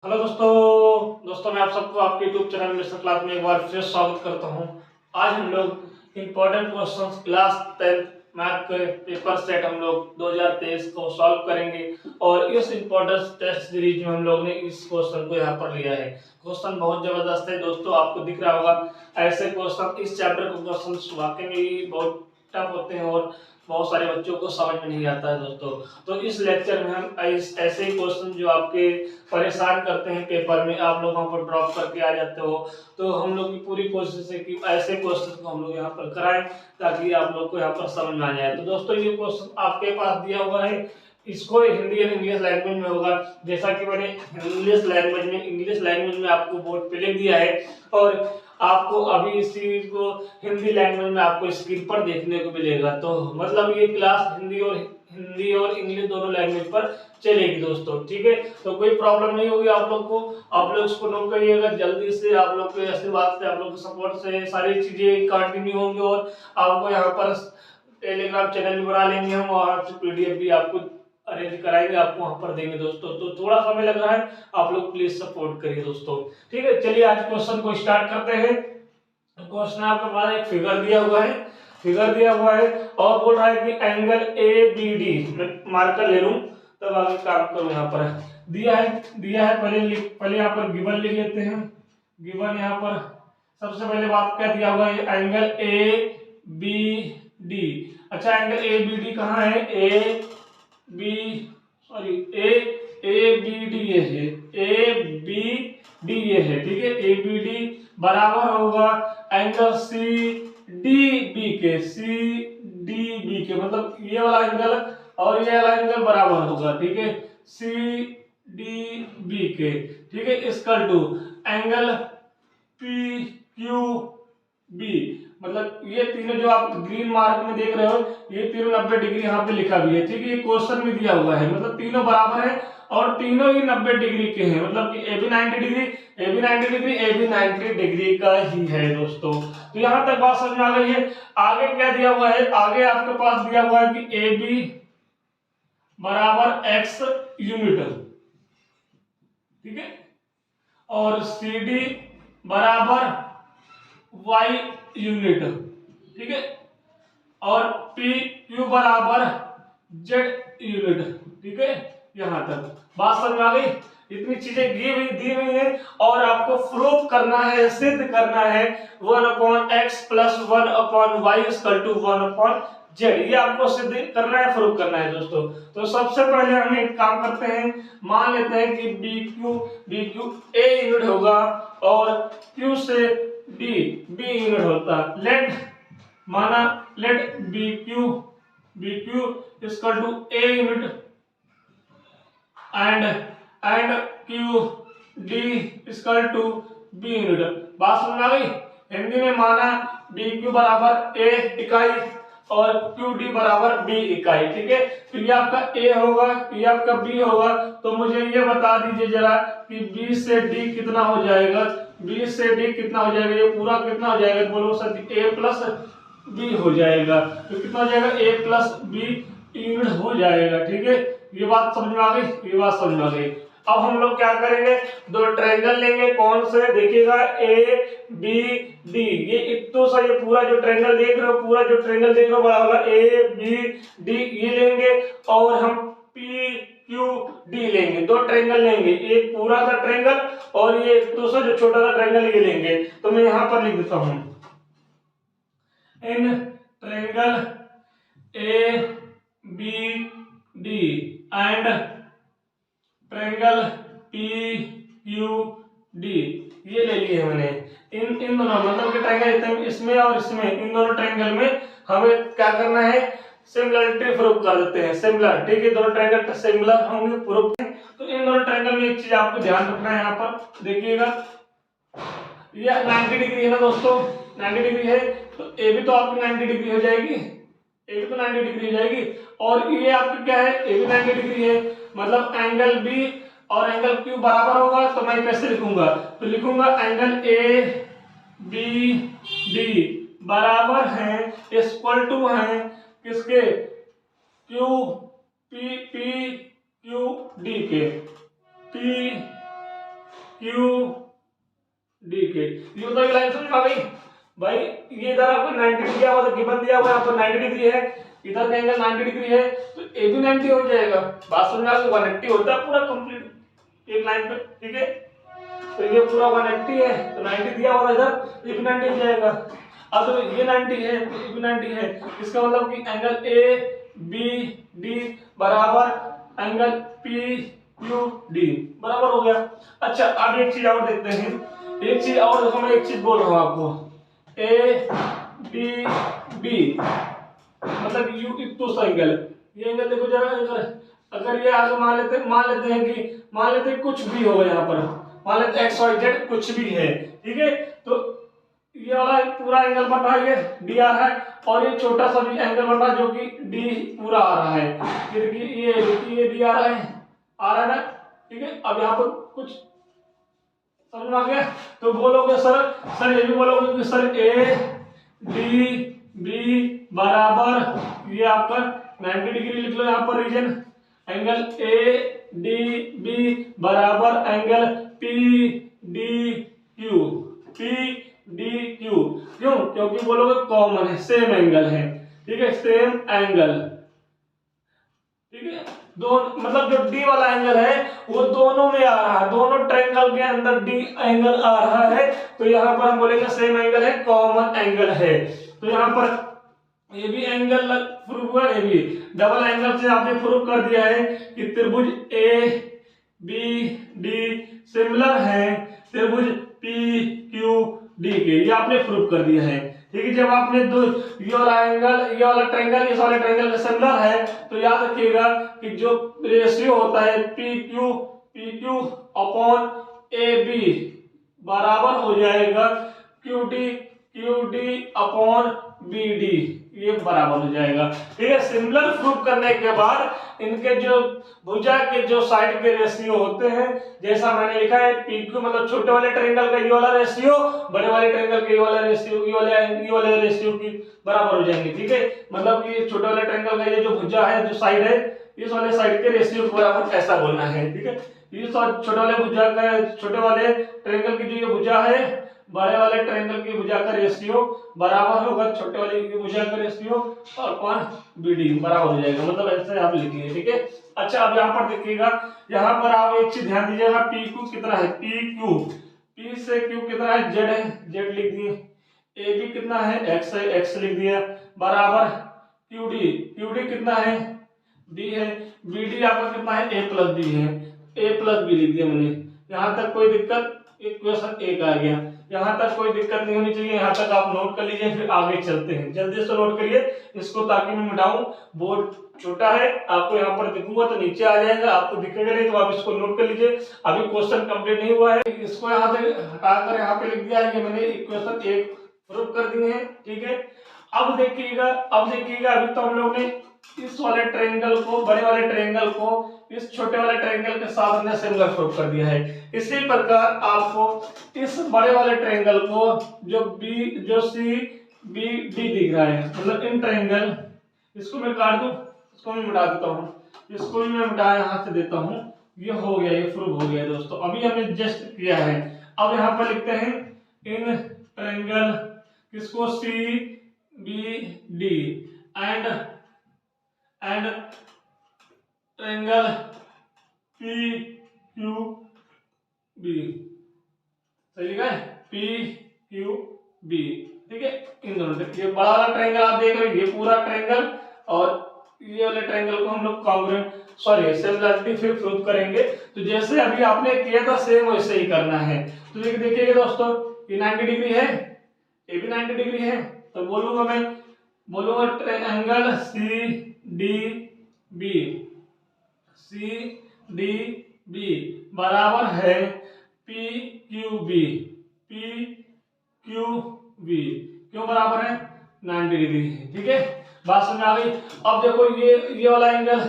Hello दोस्तों मैं आप सबको आपके यूट्यूब चैनल मिस्टर क्लास में एक बार फिर स्वागत करता हूं। आज हम लोग important questions class 10th math के पेपर सेट हम लोग 2023 को सॉल्व करेंगे और इस इम्पोर्टेंट टेस्ट सीरीज में हम लोग ने इस क्वेश्चन को यहाँ पर लिया है। क्वेश्चन बहुत जबरदस्त है दोस्तों, आपको दिख रहा होगा। ऐसे क्वेश्चन इस चैप्टर के क्वेश्चन वाकई में ही बहुत टफ होते हैं और बहुत सारे बच्चों को समझ में नहीं आता है दोस्तों। तो इस लेक्चर में हम ऐसे ही क्वेश्चन जो आपके परेशान करते हैं पेपर में, आप लोग वहाँ पर ड्रॉप करके आ जाते हो, तो हम लोग की पूरी कोशिश है कि ऐसे क्वेश्चन को हम लोग यहाँ पर कराएं ताकि आप लोग को यहाँ पर समझ में आ जाए। तो दोस्तों ये क्वेश्चन आपके पास दिया हुआ है, इसको हिंदी और इंग्लिश लैंग्वेज में होगा। जैसा कि मैंने इंग्लिश लैंग्वेज में आपको बोर्ड पे लिख दिया है और आपको अभी इस चीज को हिंदी लैंग्वेज में आपको स्क्रीन पर देखने को मिलेगा। तो मतलब ये क्लास हिंदी और इंग्लिश दोनों लैंग्वेज पर चलेगी दोस्तों, ठीक है। तो कोई प्रॉब्लम नहीं होगी आप लोग को, आप लोग इसको नोट करिएगा। जल्दी से आप लोग के आशीर्वाद से, आप लोग के सपोर्ट से सारी चीजें कंटिन्यू होंगी और आपको यहाँ पर टेलीग्राम चैनल भी बना लेंगे हम और आपसे पीडीएफ भी आपको अरेंज कराएंगे, आपको वहां पर देंगे दोस्तों। तो थोड़ा समय लग रहा है, आप लोग प्लीज सपोर्ट करिए दोस्तों, ठीक है। चलिए आज क्वेश्चन को स्टार्ट करते हैं। क्वेश्चन आपके पास एक फिगर दिया हुआ है और बोल रहा है कि एंगल ए बी डी, मैं मार्कर ले लूं तब आगे काम करूं। यहाँ पर दिया है पहले यहाँ पर गिवन लिख लेते हैं। गिवन यहाँ पर सबसे पहले बात क्या दिया हुआ है, एंगल ए बी डी। अच्छा, एंगल ए बी डी कहाँ है, ए बी डी ये है, ए बी डी ये है, ठीक है। ए बी डी बराबर होगा एंगल सी डी बी के, मतलब ये वाला एंगल और ये वाला एंगल बराबर होगा, ठीक है, सी डी बी के, ठीक है। इसका two angle P Q B, मतलब ये तीनों जो आप ग्रीन मार्क में देख रहे हो, ये तीनों 90 डिग्री यहाँ पे लिखा भी है, ठीक है। ये क्वेश्चन में दिया हुआ है, मतलब तीनों बराबर है और तीनों ही 90 डिग्री के हैं, मतलब कि ए बी 90 डिग्री का ही है दोस्तों। तो यहाँ तक बात समझ में आ गई है। आगे क्या दिया हुआ है, आगे आपके पास दिया हुआ है कि ए बी बराबर एक्स यूनिट, ठीक है, और सी डी बराबर वाई यूनिट, ठीक है, और पी क्यू बराबर जेड यूनिट, ठीक है। यहां तक बात समझ में आ गई। इतनी चीजें दी हुई है और आपको प्रूफ करना है, सिद्ध करना है 1/x plus 1/y equal to 1/z। ये आपको सिद्ध करना है, प्रूफ करना है दोस्तों। तो सबसे पहले हम एक काम करते हैं, मान लेते हैं कि बी क्यू ए यूनिट होगा और क्यू से डी बी यूनिट होता। Let B Q equal to A unit and Q D equal to B unit. बात समझ आ गई। हिंदी में माना बी क्यू बराबर ए इकाई और क्यू डी बराबर बी इकाई, ठीक है। तो ये आपका ए होगा, ये आपका बी होगा। तो मुझे ये बता दीजिए जरा कि बी से डी कितना हो जाएगा, बी से डी कितना हो जाएगा, ये पूरा कितना हो जाएगा, बोलो सर, ए प्लस बी हो जाएगा। तो कितना हो जाएगा, ए प्लस बी यूनिट हो जाएगा, ठीक है। ये बात समझ में आ गई, ये बात समझ में आ गई। अब हम लोग क्या करेंगे, दो ट्रायंगल लेंगे। कौन से, देखिएगा, ए बी डी, ये इतना सा, ये पूरा जो ट्रायंगल देख रहे हो बड़ा वाला ए बी डी, ये लेंगे और हम पी क्यू डी लेंगे। दो ट्रायंगल लेंगे, एक पूरा सा ट्रायंगल और ये दूसरा जो छोटा सा ट्रायंगल ये लेंगे। तो मैं यहां पर लिख देता हूं, in triangle A B D and triangle P Q D, ये ले लिए मैंने। इन दोनों, मतलब कि ट्रायंगल इसमें और इसमें, इन दोनों ट्रायंगल में हमें क्या करना है, सिमिलरिटी प्रूव कर देते हैं, सिमिलर, ठीक है। दोनों ट्रायंगल सिमिलर होंगे, प्रूव। तो इन दोनों ट्रायंगल में एक चीज आपको ध्यान रखना है, यहाँ पर देखिएगा, ये 90 डिग्री है ना दोस्तों, 90 डिग्री है, तो ए भी तो आपकी 90 डिग्री हो जाएगी, ए भी तो 90 डिग्री हो जाएगी। और ये आपकी क्या है, ए भी 90 डिग्री है, मतलब एंगल बी और एंगल क्यू बराबर होगा। तो मैं कैसे लिखूंगा, तो लिखूंगा एंगल ए बी डी बराबर है, इक्वल टू है किसके, पी क्यू डी के, पी क्यू डी के। ये बताइए लाइन समझ में आ गई भाई। ये इधर आपको 90 दिया हुआ था, गिवन दिया हुआ है आपको 90 डिग्री है, इधर का एंगल 90 डिग्री है, तो ए भी 90 हो जाएगा। बात समझ में आ गई। 180 होता है पूरा कंप्लीट एक लाइन पे, ठीक है। तो ये पूरा 180 है, तो 90 दिया हुआ था इधर, ये भी 90 हो जाएगा। अब तो ये 90 है, तो ये भी 90 है, इसका मतलब कि एंगल ए बी डी बराबर एंगल पी क्यू डी बराबर हो गया। अच्छा अब एक चीज और देखते हैं, एक चीज और देखो, मैं एक चीज बोल रहा हूं आपको, ए डी बी मतलब यू इक्वल एंगल, ये एंगल देखो जरा, अगर ये आगे मान लेते हैं कुछ भी होगा यहाँ पर, मान लेते हैं एक्स वाई जेड कुछ भी है, ठीक है। तो ये वाला पूरा एंगल बन रहा है, ये डी आ रहा है, और ये छोटा सा भी एंगल बन रहा है जो कि डी पूरा आ रहा है, फिर ये डी आ रहा है ना, ठीक है। अब यहाँ पर कुछ समझ में आ गया, तो बोलोगे सर ये भी बोलोगे कि सर ए डी बी बराबर, ये आपका 90 डिग्री लिख लो यहाँ पर reason, angle A D B बराबर एंगल पी डी क्यू, क्यों? क्योंकि बोलोगे कॉमन है, सेम एंगल है, ठीक है, सेम एंगल, ठीक है। दो मतलब जो डी वाला एंगल है वो दोनों में आ रहा है, दोनों ट्रायंगल के अंदर डी एंगल आ रहा है, तो यहाँ पर हम बोलेंगे सेम एंगल है, कॉमन एंगल है। तो यहाँ पर ये भी एंगल प्रूव हुआ, ये भी डबल एंगल से आपने प्रूव कर दिया है कि त्रिभुज ए बी डी सिमिलर है त्रिभुज पी क्यू डी के, ये आपने प्रूव कर दिया है, ठीक है। जब आपने दो ये वाला ट्रायंगल इस वाले ट्रायंगल के सिमिलर है, तो याद रखिएगा कि जो रेशियो होता है P Q upon A B बराबर हो जाएगा Q D upon B D, ये बराबर हो जाएगा, ठीक है। सिमिलर प्रूव करने के बाद इनके जो भुजा के जो साइड के रेशियो होते हैं, जैसा मैंने लिखा है पी क्यू मतलब छोटे वाले ट्रायंगल का ये वाला रेशियो, बड़े वाले ट्रायंगल का ये वाला रेशियो, ये वाले रेशियो की बराबर हो जाएंगे, ठीक है। मतलब कि छोटे वाले ट्रायंगल का ये जो भुजा है, जो साइड है, इस वाले साइड के रेशियो के बराबर ऐसा बोलना है, ठीक है। ये छोटे वाले भुजा का, छोटे वाले ट्रायंगल की जो ये भुजा है, बड़े वाले ट्रायंगल की भुजा का रेशियो बराबर होगा छोटे वाले की भुजा का रेशियो और कौन बीडी बराबर हो जाएगा, मतलब ऐसे आप लिखिए, ठीक है। अच्छा अब यहाँ पर देखिएगा, यहाँ पर आप एक चीज ध्यान दीजिएगा, पी क्यू कितना है, पी से क्यू कितना है, जेड है, जेड लिख दिए, ए बी कितना है, एक्स है, एक्स लिख दिया, बराबर क्यू डी कितना है, बी है, बी डी आपका कितना है, ए प्लस बी है, ए प्लस बी लिख दिया मैंने। यहाँ तक कोई दिक्कत, इक्वेशन एक आ गया, यहाँ तक कोई दिक्कत नहीं होनी चाहिए, यहाँ तक आप नोट कर लीजिए, फिर आगे चलते हैं, जल्दी से नोट करिए इसको ताकि मैं मिटाऊं, बोर्ड छोटा है, आपको यहाँ पर दिखूंगा तो नीचे आ जाएगा, आपको दिखेगा नहीं तो आप इसको नोट कर लीजिए। अभी क्वेश्चन कंप्लीट नहीं हुआ है, इसको यहाँ से हटाकर यहाँ पे लिख दिया है कि मैंने इक्वेशन एक प्रूव कर दिए हैं, ठीक है। अब देखिएगा अभी तो हम लोग ने इस वाले ट्रायंगल को, बड़े वाले ट्रायंगल को इस छोटे वाले ट्रायंगल के साथ हमने सिमिलर प्रूव कर दिया है। इसी प्रकार आपको इस बड़े वाले ट्रायंगल को जो सी बी डी दिख रहा है, मतलब इन ट्रायंगल, इसको मैं काट दूं, इसको मैं मिटा देता हूं, इसको भी मैं मिटा यहां से देता हूं, ये हो गया, ये प्रूव हो गया दोस्तों, अभी हमने जस्ट किया है। अब यहां पर लिखते हैं इन ट्रायंगल किसको, C B D and triangle P Q B, सही लिखा है, पी क्यू बी, ठीक है। इन दोनों से ये बड़ा वाला ट्रायंगल आप देख रहे हो, ये पूरा ट्रायंगल, और ये वाले ट्रायंगल को हम लोग कॉन्ग्रुएंट सिमिलरिटी फिर प्रूव करेंगे। तो जैसे अभी आपने किया था सेम वैसे ही करना है। तो देखिएगा दोस्तों, ये 90 डिग्री है, ये भी 90 डिग्री है, तो बोलूंगा ट्रायंगल सी डी बी बराबर है पी क्यू बी, क्यों बराबर है, 90 डिग्री है, ठीक है। बात समझ आ गई। अब देखो ये वाला एंगल,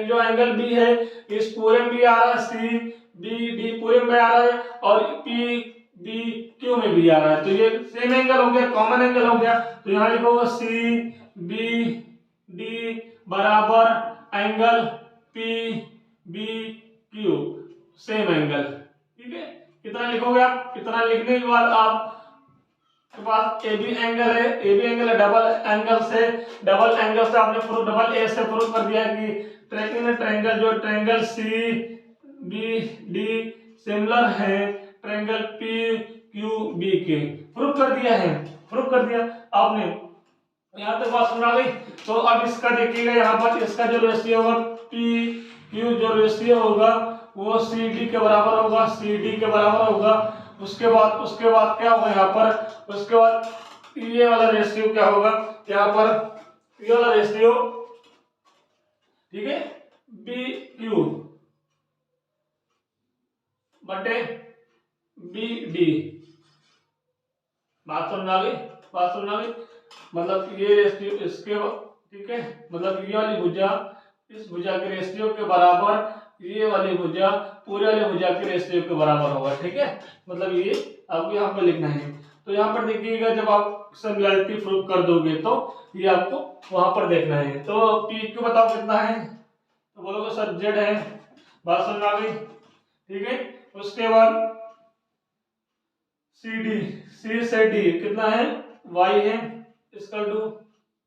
जो एंगल बी है, इस पूरे में भी आ रहा है, सी बी डी पूरे में आ रहा है, और पी बी क्यू में भी आ रहा है, तो ये सेम एंगल हो गया, कॉमन एंगल हो गया। तो यहाँ लिखोगे सी बी डी बराबर angle P B Q, same angle, ठीक है। इतना लिखोगे आप। इतना लिखने के बाद आप के पास ए बी एंगल है, ए बी एंगल है, डबल एंगल से आपने प्रूफ, डबल ए से प्रूफ कर दिया कि ट्रायंगल जो triangle C B D similar है ट्रायंगल पी क्यू बी के। प्रूफ कर दिया है, प्रूफ कर दिया आपने। यहाँ तक बात सुना गई। तो अब इसका देखिएगा, यहाँ पर इसका जो रेशियो होगा पी क्यू, जो रेशियो होगा वो सी डी के बराबर होगा, सी डी के बराबर होगा। उसके बाद क्या होगा यहाँ पर, उसके बाद ये वाला रेशियो क्या होगा यहाँ पर, ये वाला रेशियो, ठीक है, बी क्यू बटे बी डी। बात समझा गई, बात समझा गई। मतलब ये रेशियो इसके, ठीक है, मतलब ये वाली भुजा इस भुजा के रेशियो के बराबर, ये वाली भुजा पूरे वाली भुजा के रेशियो के बराबर होगा, ठीक है। मतलब ये आपको यहाँ पर लिखना है। तो यहाँ पर देखिएगा, जब आप सिमिलरिटी प्रूफ कर दोगे तो ये आपको वहां पर देखना है। तो पी क्यू बताओ कितना है, तो बोलोगे सर जेड है। बात समझ आ गई, ठीक है। उसके बाद सी डी, सी से डी कितना है, वाई है, इसका टू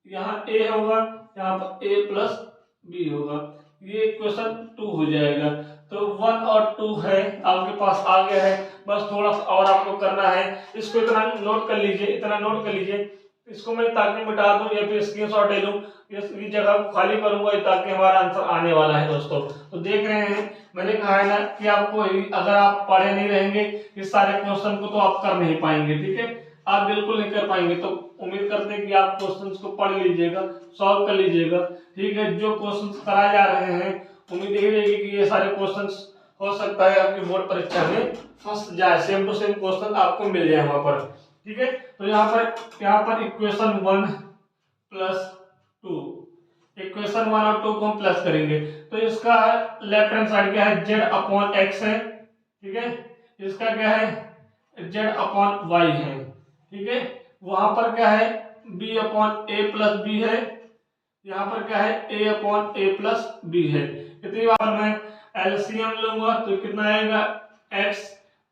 यहाँ ए होगा, यहाँ पर ए प्लस बी होगा। ये क्वेश्चन 2 हो जाएगा। तो 1 और 2 है आपके पास आ गया है। बस थोड़ा सा और आपको करना है। इसको इतना नोट कर लीजिए, इतना नोट कर लीजिए। इसको मैं ताकि मिटा दूं या फिर स्क्रीनशॉट ले लूं, इस जगह को खाली करूंगा ताकि हमारा आंसर आने वाला है दोस्तों। तो देख रहे हैं, मैंने कहा है ना कि आपको अगर आप पढ़े नहीं रहेंगे इस सारे क्वेश्चन को तो आप कर नहीं पाएंगे, ठीक है, आप बिल्कुल नहीं कर पाएंगे। तो उम्मीद करते हैं कि आप क्वेश्चंस को पढ़ लीजिएगा, सॉल्व कर लीजिएगा, ठीक है। जो क्वेश्चंस कराए जा रहे हैं उम्मीद यही रहेगी कि ये सारे क्वेश्चंस हो सकता है आपकी बोर्ड परीक्षा में फंस जाए, सेम टू सेम क्वेश्चन आपको मिल जाए वहां पर, ठीक है। तो यहाँ पर इक्वेशन 1 प्लस 2, इक्वेशन 1 और 2 को हम प्लस करेंगे। तो इसका लेफ्ट हैंड साइड क्या है, जेड अपॉन एक्स है, ठीक है। इसका क्या है, जेड अपॉन वाई है, ठीक है। वहां पर क्या है, बी अपॉन ए प्लस बी है, यहाँ पर क्या है, ए अपॉन ए प्लस बी है। इतनी बार मैं एलसीएम लूंगा तो कितना आएगा, एक्स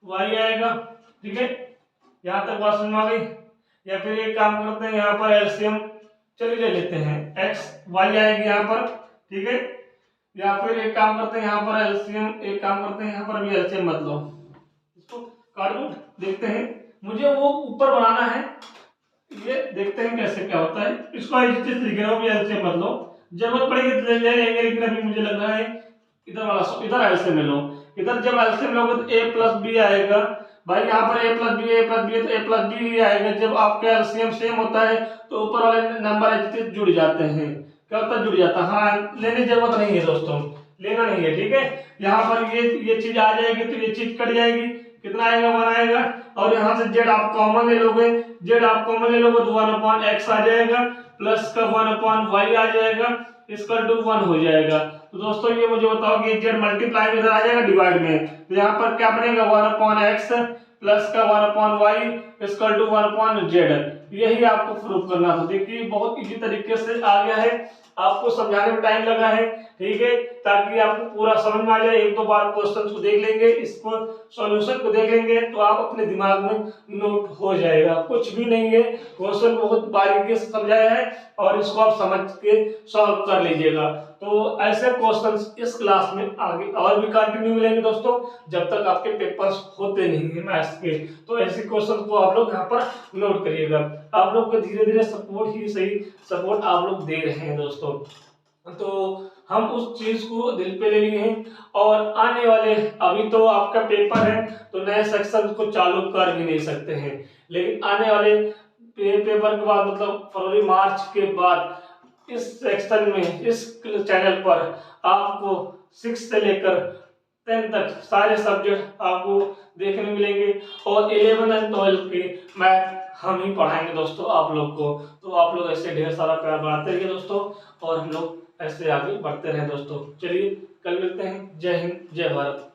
वाई आएगा, ठीक है। यहाँ तक बात समझ आ गई। या फिर एक काम करते हैं, यहाँ पर एलसीएम चलिए ले लेते हैं, एक्स वाई आएगी यहाँ पर, ठीक है। या फिर एक काम करते हैं, यहाँ पर एलसीएम, एक काम करते हैं यहाँ पर भी एलसीएम मत लो, इसको काट दो, देखते हैं। मुझे वो ऊपर बनाना है, ये देखते हैं कैसे क्या होता है। इसको लिख रहा हूँ, एलसीएम मत लो, जरूरत पड़ेगी तो ले लेंगे, लेकिन अभी मुझे लग रहा है इधर वाला, इधर एलसीएम ले लो। इधर जब एलसीएम लोगे तो ए प्लस बी आएगा भाई, यहाँ पर ए प्लस बी है तो ए प्लस बी ही आएगा। जब आपका एलसीएम सेम होता है तो ऊपर वाले नंबर जुड़ जाते हैं, क्या होता है, जुड़ जाता है। हाँ, लेने की जरूरत नहीं है दोस्तों, लेना नहीं है, ठीक है। यहाँ पर ये चीज आ जाएगी तो ये चीज कट जाएगी, कितना आएगा, 1 आएगा। और यहाँ से जेड आप कॉमन ले लोगे, जेड आप कॉमन ले लोगे तो 1 अपॉन एक्स आ जाएगा, प्लस का 1 अपॉन वाई आ जाएगा, इसका 1 हो जाएगा। तो दोस्तों ये मुझे बताओ कि जेड मल्टीप्लाई में इधर आ जाएगा डिवाइड में, तो यहाँ पर क्या बनेगा, 1 अपॉन एक्स प्लस का 1 अपॉन वाई इसका 1 अपॉन जेड। यही आपको प्रूफ करना था। देखिए बहुत इजी तरीके से आ गया है, आपको समझाने में टाइम लगा है, ठीक है, ताकि आपको पूरा समझ में आ जाए। एक दो बार क्वेश्चन को देख लेंगे, इसको सॉल्यूशन को देख लेंगे तो आप अपने दिमाग में नोट हो जाएगा। कुछ भी नहीं है, क्वेश्चन बहुत बारीकी से समझाया है और इसको आप समझ के सॉल्व कर लीजिएगा। तो ऐसे क्वेश्चंस इस क्लास में आगे और भी कंटिन्यू मिलेंगे दोस्तों, जब तक आपके पेपर्स होते नहीं है मैथ्स के। तो ऐसे क्वेश्चन को आप लोग यहाँ पर नोट करिएगा। आप लोग को धीरे धीरे सपोर्ट ही सही सपोर्ट आप लोग दे रहे हैं दोस्तों, तो हम उस चीज को दिल पे ले लिए हैं। और आने वाले, अभी तो आपका पेपर है तो नए सेक्शन को चालू कर ही नहीं सकते हैं, लेकिन आने वाले पेपर के बाद मतलब फरवरी मार्च के बाद इस सेक्शन में, इस चैनल पर आपको 6 से लेकर 10 तक सारे सब्जेक्ट आपको देखने मिलेंगे। और 11 और 12 के मैथ हम ही पढ़ाएंगे दोस्तों आप लोग को। तो आप लोग ऐसे ढेर सारा प्यार बढ़ाते रहिए दोस्तों, और हम लोग ऐसे आगे बढ़ते रहे दोस्तों। चलिए कल मिलते हैं। जय हिंद, जय भारत।